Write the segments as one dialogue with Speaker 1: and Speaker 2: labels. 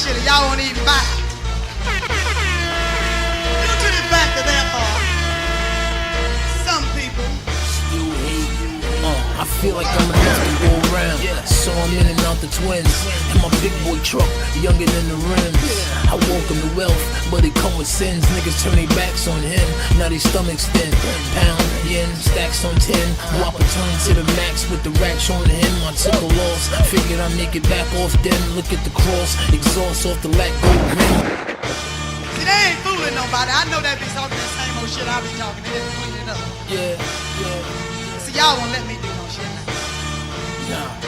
Speaker 1: shit and y'all won't even buy it. Due to the fact that there are some people
Speaker 2: still hate you. I feel like I'm enough to go around. So I'm in and out the twins. In my big boy truck, younger than the rims. I welcome the wealth, but it come with sins. Niggas turn their backs on him, now they stomachs thin. Pound, yen, stacks on 10. Whopper turn to the max with the racks on him. I took a loss, figured I'd make it back off then. Look at the cross, exhaust off the lack gold rim.
Speaker 1: See, they ain't fooling nobody. I know they be talking that same old shit I be talking. They just clean it up.
Speaker 2: Yeah.
Speaker 1: See, y'all won't let me do no shit now.
Speaker 2: Nah.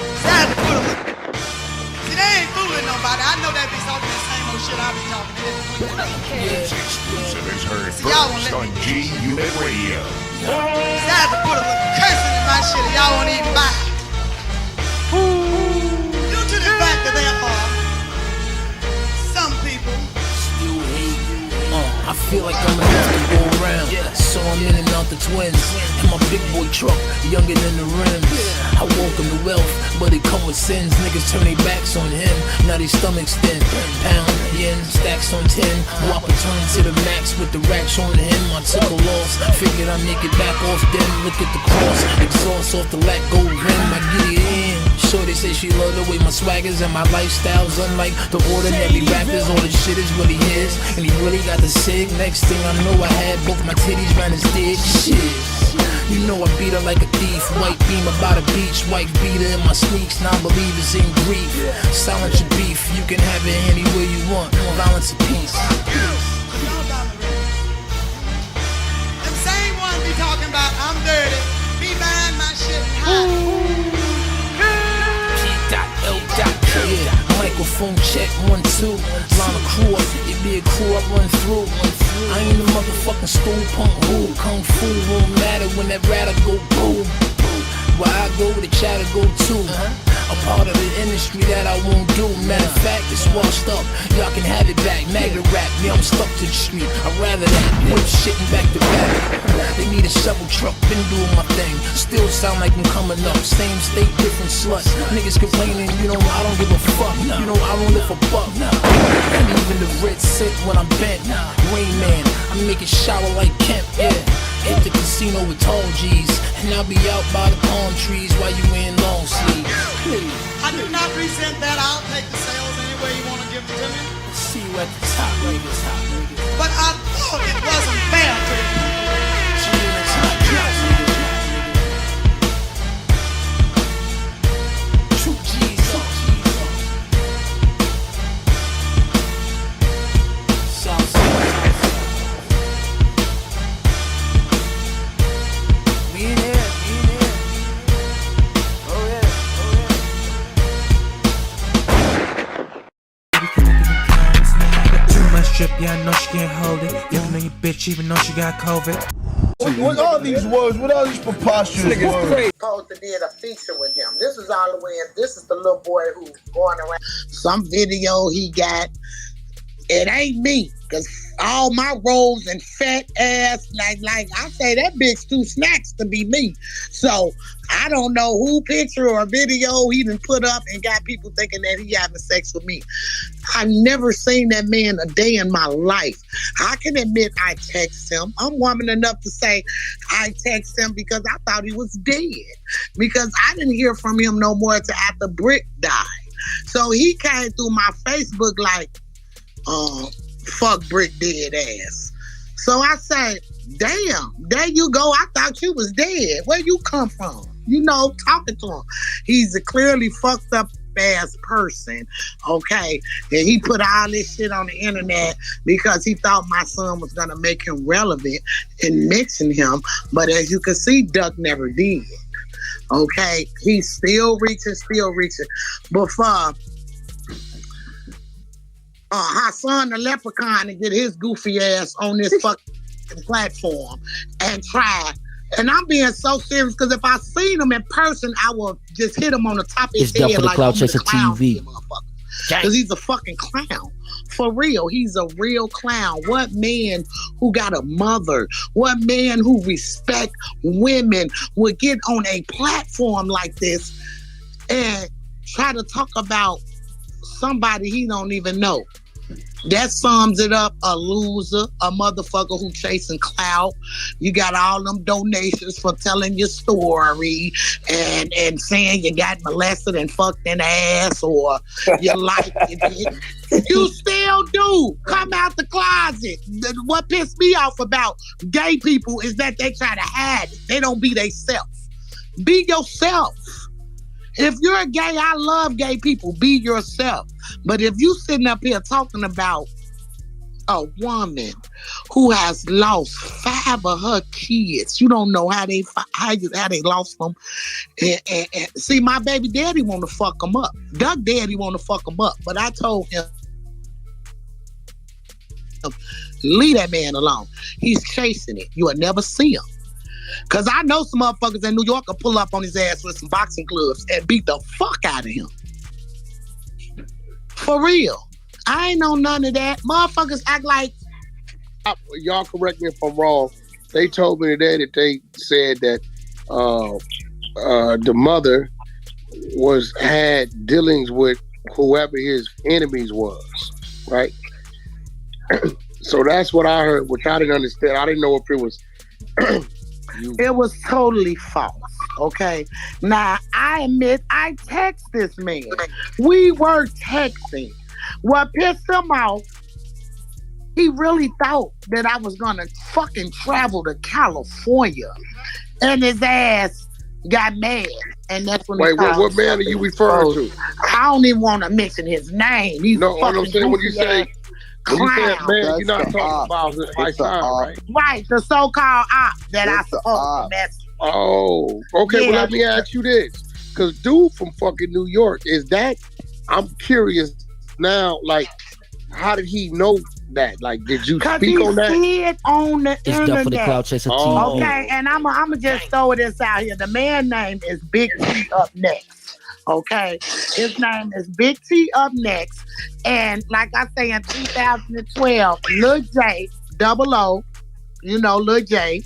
Speaker 1: See, they ain't fooling nobody. I know they be talking that same old shit I be talking. They just clean it up.
Speaker 3: Exclusive is heard
Speaker 1: See, y'all won't
Speaker 3: first
Speaker 1: let
Speaker 3: on
Speaker 1: me
Speaker 3: G-Unit Radio.
Speaker 1: See, I had to put a little cursing in my shit and y'all won't even buy it. Due to the fact that there are some people
Speaker 2: still hate you. I feel like I'm enough to go around. So I'm in and out the twins. In my big boy truck, younger than the rims. I welcome the wealth, but it come with sins. Niggas turn their backs on him, now they stomachs thin. Pound, yen, stacks on 10. Whopper turn to the max with the racks on him. I took a loss, figured I'd make it back off then. Look at the cross, exhaust off the lack gold rim. I get it in. Shorty say she love the way my swag is and my lifestyle's unlike the ordinary rappers. All this shit is really his, and he really got the sig. Next thing I know, I had both my titties round his dick. Shit, you know I beat her like a thief. White beam about a beach, white beater in my sneaks. Non-believers in grief. Silence your beef, you can have it any way you want. Violence and peace.
Speaker 1: Them same ones be talking about I'm dirty, be buying my shit and hiding.
Speaker 2: Yeah, microphone check 1, 2. Line of crew up, it be a crew I run through. I ain't a motherfucking stool punk who kung fu won't matter when that ratter go boom. Where I go, the chatter go too. A part of the industry that I won't do. Matter of fact, it's washed up. Y'all can have it back. Magna rap, yeah, I'm stuck to the street. I'd rather that whip shitting back to back. They need a shovel truck, been doing my thing. Still sound like I'm coming up. Same state, different sluts. Niggas complaining, you know, I don't give a fuck. You know, I don't live for buck. And even the red sit when I'm bent. Rain Man, I make it shower like Kemp, yeah. Hit the casino with tall G's, and I'll be out by the palm trees while you in long sleeves.
Speaker 1: I do not resent that. I'll take the sales any way you want to give them to me.
Speaker 2: See you at the top, niggas.
Speaker 1: But I thought it wasn't fair to the people.
Speaker 2: True G's up. Southside. We in here. Oh yeah.
Speaker 4: Too much drip, yeah, I know she can't hold it. Even on your bitch, even though she got COVID.
Speaker 5: What all these words? What all these preposterous words?
Speaker 6: Supposed to did a feature with him. This is all the way in. This is the little boy who's going around. Some video he got. It ain't me, cause all my rolls and fat ass, like I say, that bitch too snacks to be me. So I don't know who picture or video he done put up and got people thinking that he having sex with me. I've never seen that man a day in my life. I can admit I text him. I'm woman enough to say I text him because I thought he was dead. Because I didn't hear from him no more until after Brick died. So he came through my Facebook like, fuck Brick dead ass. So I say, damn, there you go. I thought you was dead. Where you come from? You know, talking to him. He's a clearly fucked up ass person, okay? And he put all this shit on the internet because he thought my son was gonna make him relevant and mention him. But as you can see, Duck never did. Okay? He's still reaching. But for Hassan the Leprechaun to get his goofy ass on this fucking platform and try. And I'm being so serious because if I seen him in person, I will just hit him on the top of his head like I'm the clown TV. Because he's a fucking clown. For real, he's a real clown. What man who got a mother, what man who respect women would get on a platform like this and try to talk about somebody he don't even know. That sums it up. A loser, a motherfucker who chasing clout. You got all them donations for telling your story and saying you got molested and fucked in the ass or you like it. You still do. Come out the closet. What pissed me off about gay people is that they try to hide it. They don't be themselves. Be yourself. If you're gay, I love gay people. Be yourself. But if you sitting up here talking about a woman who has lost 5 of her kids, you don't know how they lost them. And see, my baby daddy want to fuck them up. Duck daddy want to fuck them up. But I told him, leave that man alone. He's chasing it. You will never see him. Because I know some motherfuckers in New York will pull up on his ass with some boxing gloves and beat the fuck out of him. For real. I ain't know none of that. Motherfuckers act like...
Speaker 7: Y'all correct me if I'm wrong. They told me today that they said that the mother had dealings with whoever his enemies was, right? So that's what I heard, which I didn't understand. I didn't know if it was...
Speaker 6: It was totally false, okay? Now, I admit I text this man. We were texting. What pissed him off, he really thought that I was going to fucking travel to California. And his ass got mad. And that's when
Speaker 7: Wait, what man are you referring to?
Speaker 6: I don't even want to mention his name. He's
Speaker 7: no, what I'm saying, when you say...
Speaker 6: Clown.
Speaker 7: When you say man, you're not talking about this hassan, right?
Speaker 6: Right, the so-called op that I supposed to mess with.
Speaker 7: Oh, okay. Yeah. Well, let me ask you this. Because dude from fucking New York, is that... I'm curious now, like, how did he know that? Like, did you speak on that?
Speaker 6: Because he see it on the internet.
Speaker 2: It's for the cloud chaser TV.
Speaker 6: Okay, and I'm going to just throw this out here. The man's name is Big T Up Next. Okay, his name is Big T Up Next, and like I say, in 2012, Lil J, double O, you know, Lil J,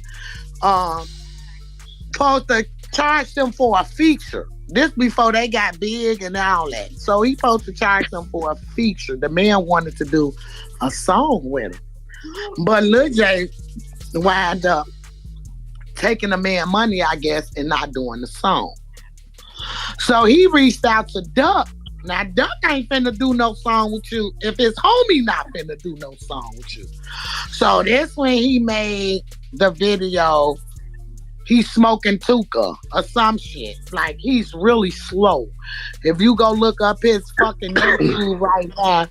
Speaker 6: supposed to charge them for a feature. This before they got big and all that. So he supposed to charge them for a feature. The man wanted to do a song with him, but Lil J wound up taking the man money, I guess, and not doing the song. So he reached out to Duck. Now, Duck ain't finna do no song with you if his homie not finna do no song with you. So this when he made the video, he's smoking Tuka or some shit. Like, he's really slow. If you go look up his fucking YouTube right now,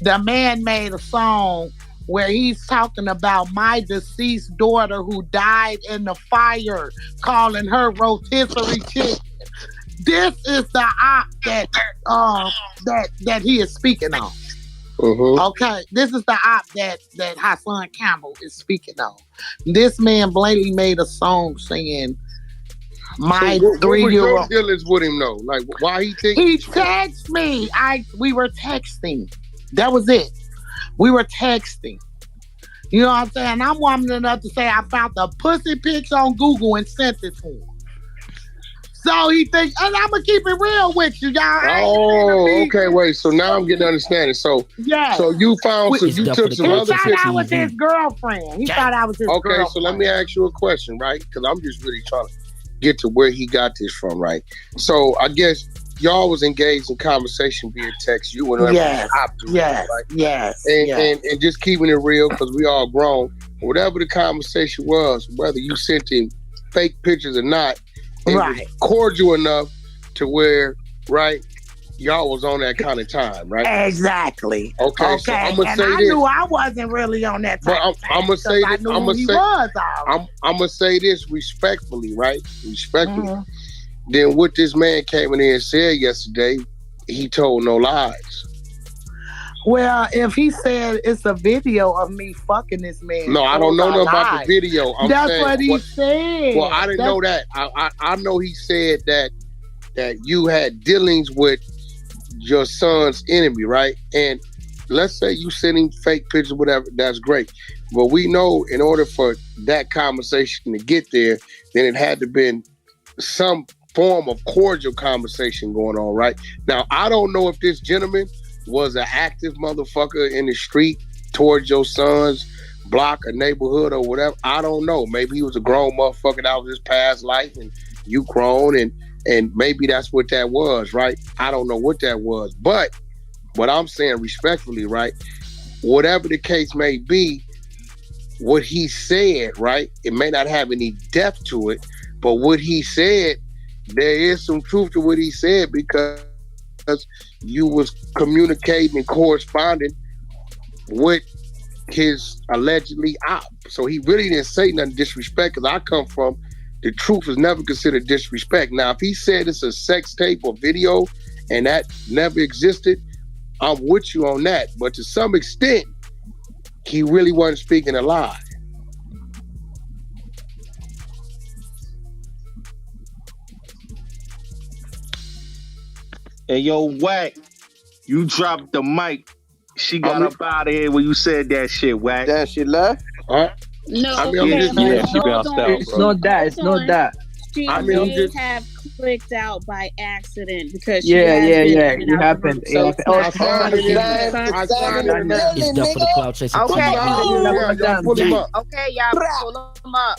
Speaker 6: the man made a song where he's talking about my deceased daughter who died in the fire, calling her rotisserie chicken. This is the op that he is speaking on.
Speaker 7: Mm-hmm.
Speaker 6: Okay, this is the op that Hassan Campbell is speaking on. This man blatantly made a song saying, "My 3-year-old."
Speaker 7: What was your dealings with him though? Like, why he think
Speaker 6: he texted me? We were texting. That was it. We were texting. You know what I'm saying? I'm woman enough to say I found the pussy pics on Google and sent it to him. So he thinks, and I'm gonna keep it real with you, y'all.
Speaker 7: Oh, okay, wait. So now I'm getting understanding. So,
Speaker 6: yeah.
Speaker 7: So you found some, you took some other pictures.
Speaker 6: He thought I was his girlfriend. He thought I was his girlfriend.
Speaker 7: Okay, so let me ask you a question, right? Because I'm just really trying to get to where he got this from, right? So I guess y'all was engaged in conversation via text. You and
Speaker 6: yes,
Speaker 7: right?
Speaker 6: Yes,
Speaker 7: and just keeping it real because we all grown. Whatever the conversation was, whether you sent him fake pictures or not. It was cordial enough to where, right, y'all was on that kind of time, right?
Speaker 6: Exactly.
Speaker 7: Okay. So I'm gonna say
Speaker 6: I
Speaker 7: this.
Speaker 6: knew I wasn't really on that time.
Speaker 7: But I'm gonna say this. I'm gonna say this respectfully, right? Respectfully. Mm-hmm. Then what this man came in here and said yesterday, he told no lies.
Speaker 6: Well, if he said it's a video of me fucking this man.
Speaker 7: No, I don't know nothing about the video.
Speaker 6: That's what he said.
Speaker 7: Well, I didn't know that. I know he said that you had dealings with your son's enemy, right? And let's say you sending fake pictures, whatever, that's great. But we know in order for that conversation to get there, then it had to been some form of cordial conversation going on, right? Now, I don't know if this gentleman was an active motherfucker in the street towards your son's block or neighborhood or whatever. I don't know. Maybe he was a grown motherfucker that was his past life and you grown and maybe that's what that was, right? I don't know what that was. But what I'm saying respectfully, right? Whatever the case may be, what he said, right? It may not have any depth to it, but what he said, there is some truth to what he said because you was communicating and corresponding with his allegedly op. So he really didn't say nothing disrespect because I come from the truth is never considered disrespect. Now, if he said it's a sex tape or video and that never existed, I'm with you on that. But to some extent, he really wasn't speaking a lie.
Speaker 8: Hey, yo, Wack, you dropped the mic. She got up out of here when you said that shit, Wack.
Speaker 5: That shit left?
Speaker 9: No,
Speaker 7: I mean,
Speaker 9: okay,
Speaker 7: I'm just,
Speaker 8: yeah, she bounced out,
Speaker 10: It's
Speaker 8: bro.
Speaker 10: not that. It's not that.
Speaker 9: She
Speaker 7: I mean, I'm
Speaker 9: may
Speaker 7: just-
Speaker 9: have clicked out by accident because she
Speaker 10: Yeah,
Speaker 9: has
Speaker 10: yeah,
Speaker 9: been
Speaker 10: yeah.
Speaker 9: in and
Speaker 10: It
Speaker 9: out the
Speaker 10: happened.
Speaker 9: room.
Speaker 10: It
Speaker 9: So
Speaker 10: happened.
Speaker 9: it's
Speaker 10: Oh,
Speaker 9: not
Speaker 7: signed it in. I signed it in.
Speaker 2: It's done for the cloud chasing.
Speaker 9: Okay.
Speaker 7: Yeah, y'all pull him up.
Speaker 9: Okay, y'all pull them up.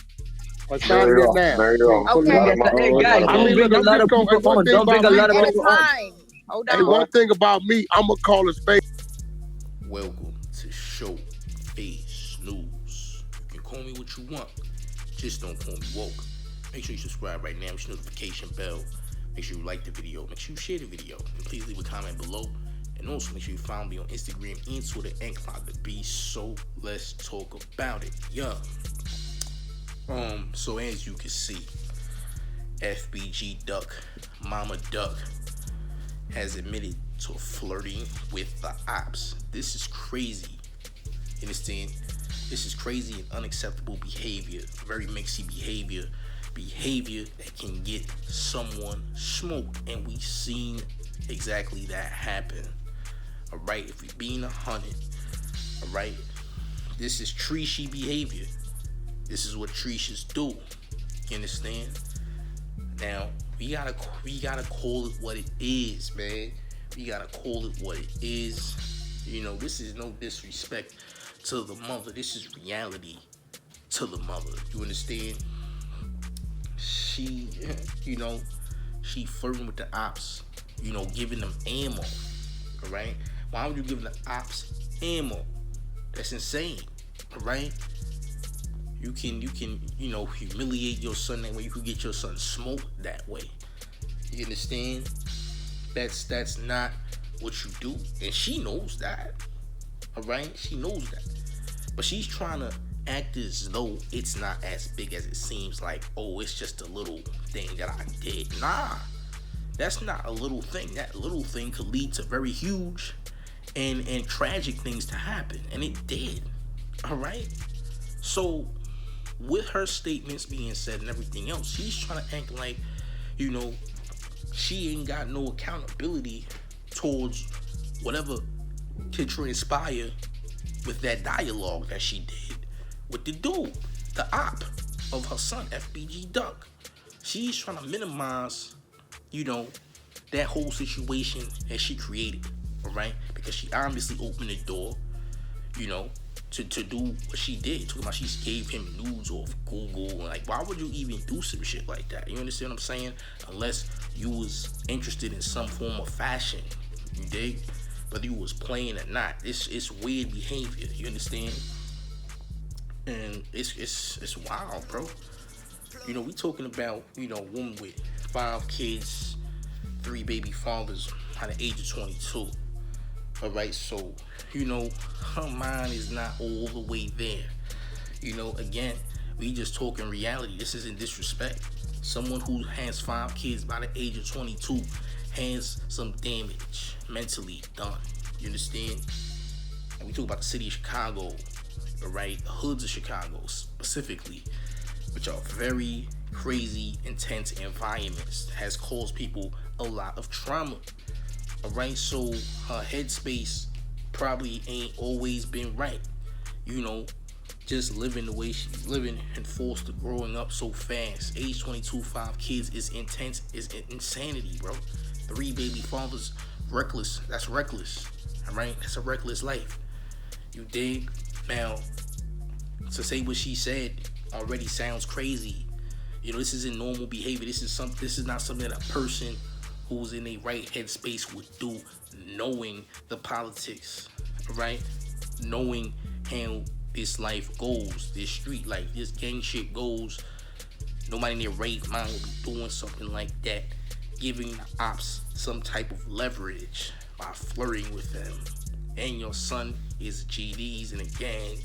Speaker 7: I signed it now.
Speaker 9: Okay.
Speaker 10: Hey, guys,
Speaker 7: I
Speaker 10: don't
Speaker 7: mean,
Speaker 10: bring a
Speaker 7: look,
Speaker 10: lot of
Speaker 7: I'm just
Speaker 10: people
Speaker 7: gonna-
Speaker 10: on. Don't bring a lot of
Speaker 9: At a
Speaker 10: people on.
Speaker 9: time. Hold
Speaker 7: Hey,
Speaker 9: on.
Speaker 7: one thing about me, I'm gonna call a spade.
Speaker 2: Welcome to Show Face News. You can call me what you want, just don't call me woke. Make sure you subscribe right now, push the notification bell. Make sure you like the video, make sure you share the video, and please leave a comment below. And also make sure you follow me on Instagram and Twitter and KLIDEDABEAST. So let's talk about it. Yeah. So as you can see, FBG Duck, Mama Duck, has admitted to flirting with the Opps. This is crazy. You understand? This is crazy and unacceptable behavior. Very mixy behavior. Behavior that can get someone smoked. And we've seen exactly that happen. Alright? If we're being 100, alright? This is treachy behavior. This is what treaches do. You understand? Now, we gotta call it what it is, man. We gotta call it what it is. You know, this is no disrespect to the mother. This is reality to the mother. You understand? She, you know, she flirting with the Opps. You know, giving them ammo. All right? Why would you give the Opps ammo? That's insane. All right? You can, you know, humiliate your son that way. You can get your son smoked that way. You understand? That's not what you do. And she knows that. Alright? She knows that. But she's trying to act as though it's not as big as it seems. Like, oh, it's just a little thing that I did. Nah. That's not a little thing. That little thing could lead to very huge and tragic things to happen. And it did. Alright? So, with her statements being said and everything else, she's trying to act like, you know, she ain't got no accountability towards whatever can transpire with that dialogue that she did with the dude, the op of her son, FBG Duck. She's trying to minimize, you know, that whole situation that she created, all right? Because she obviously opened the door, you know, to do what she did. Talking about she gave him nudes off Google. Like, why would you even do some shit like that? You understand what I'm saying? Unless you was interested in some form of fashion. You dig? Whether you was playing or not. It's weird behavior. You understand? And it's wild, bro. You know, we talking about, you know, a woman with 5 kids, 3 baby fathers at the age of 22. Alright, so, you know, her mind is not all the way there. You know, again, we just talking reality. This isn't disrespect. Someone who has 5 kids by the age of 22 has some damage mentally done. You understand? And we talk about the city of Chicago, alright, the hoods of Chicago specifically, which are very crazy, intense environments, has caused people a lot of trauma. Alright, so her headspace probably ain't always been right. You know, just living the way she's living and forced to growing up so fast. Age 22, 5 kids is intense, is insanity, bro. 3 baby fathers, reckless. That's reckless. All right, that's a reckless life. You dig? Now, to say what she said already sounds crazy. You know, this isn't normal behavior. This is not something that a person who's in a right headspace would do, knowing the politics, right? Knowing how this life goes, this street life, this gang shit goes. Nobody in their right mind would be doing something like that, giving the ops some type of leverage by flirting with them. And your son is GDs in a gang,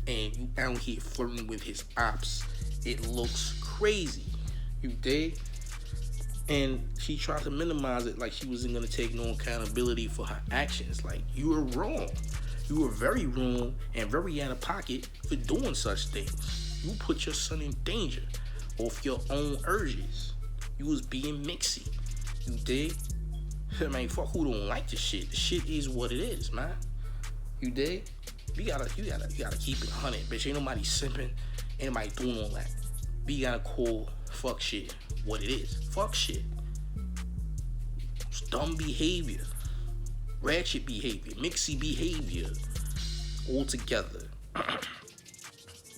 Speaker 2: and you out here flirting with his ops. It looks crazy. You dig? And she tried to minimize it like she wasn't gonna take no accountability for her actions. Like, you were wrong. You were very wrong and very out of pocket for doing such things. You put your son in danger off your own urges. You was being mixy. You dig? I mean, fuck who don't like the shit. The shit is what it is, man. You dig? You gotta keep it 100, bitch. Ain't nobody simping. Ain't nobody doing all that. But you gotta call fuck shit what it is. Fuck shit. It's dumb behavior. Ratchet behavior. Mixy behavior. All together.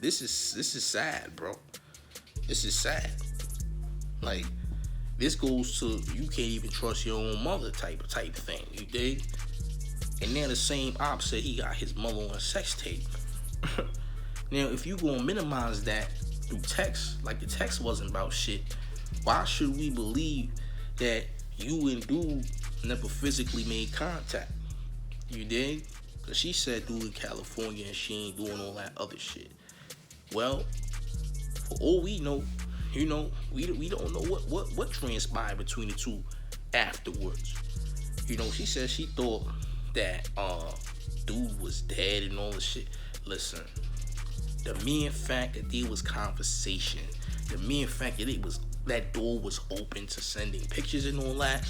Speaker 2: This is sad, bro. This is sad. Like, this goes to you can't even trust your own mother type thing. You dig? And now the same op said he got his mother on a sex tape. Now, if you gonna minimize that through text, like the text wasn't about shit, why should we believe that you and dude never physically made contact? You dig? Cause she said dude in California and she ain't doing all that other shit. Well, for all we know, you know, we don't know what transpired between the two afterwards. You know, she said she thought that dude was dead and all this shit. Listen, the mere fact that there was conversation, the mere fact that that door was open to sending pictures and all that,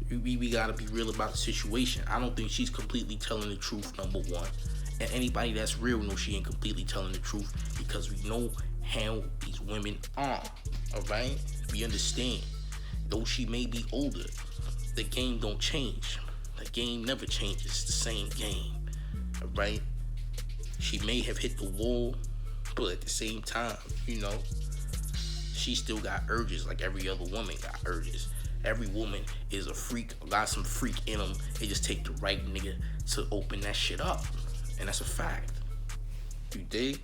Speaker 2: we gotta be real about the situation. I don't think she's completely telling the truth, number one. And anybody that's real knows she ain't completely telling the truth, because we know how these women are. Alright? We understand. Though she may be older, the game don't change. The game never changes. It's the same game. Alright? She may have hit the wall, but at the same time, you know, she still got urges like every other woman got urges. Every woman is a freak, got some freak in them. They just take the right nigga to open that shit up. And that's a fact. You dig?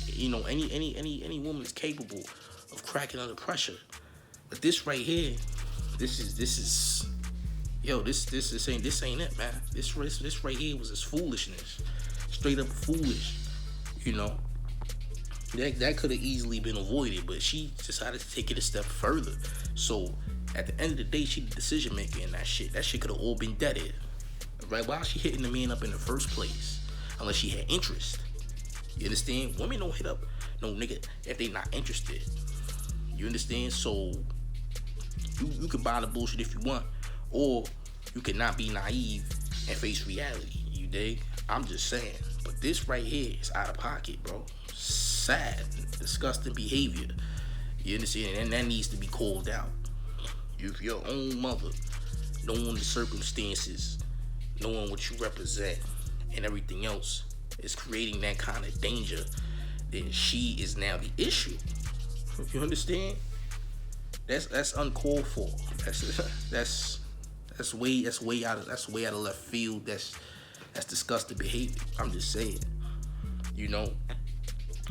Speaker 2: You know, any woman is capable of cracking under pressure. But this right here, this ain't it, man. This right here was just foolishness. Straight up foolish. You know. That could have easily been avoided, but she decided to take it a step further. So at the end of the day, she the decision maker in that shit. That shit could have all been deaded. Right? Why she hitting the man up in the first place? Unless she had interest. You understand? Women don't hit up no nigga if they not interested. You understand? So you can buy the bullshit if you want, or you can not be naive and face reality. You dig? I'm just saying. But this right here is out of pocket, bro. Sad, disgusting behavior. You understand? And that needs to be called out. If your own mother, knowing the circumstances, knowing what you represent, and everything else is creating that kind of danger, then she is now the issue. You understand? That's uncalled for. That's way out of left field. That's disgusting behavior. I'm just saying. You know.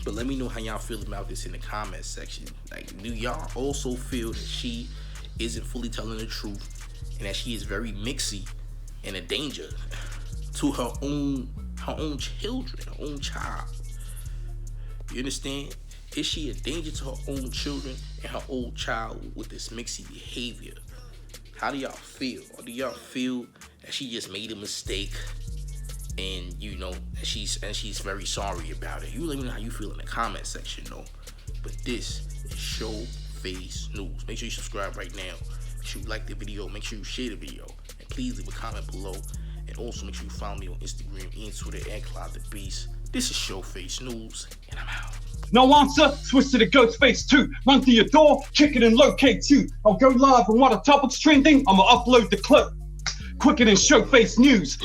Speaker 2: But let me know how y'all feel about this in the comment section. Like, do y'all also feel that she isn't fully telling the truth, and that she is very mixy and a danger to her own children, her own child? You understand? Is she a danger to her own children and her own child with this mixy behavior? How do y'all feel? Or do y'all feel that she just made a mistake, and you know, she's very sorry about it? You let me know how you feel in the comment section, though. But this is Show Face News. Make sure you subscribe right now. Make sure you like the video. Make sure you share the video. And please leave a comment below. And also make sure you follow me on Instagram and Twitter at KLIDEDABEAST. This is Show Face News, and I'm out.
Speaker 10: No answer, switch to the ghost face 2. Run to your door, check it and locate you. I'll go live on what a topic's trending, I'ma upload the clip. quicker than shirt face news.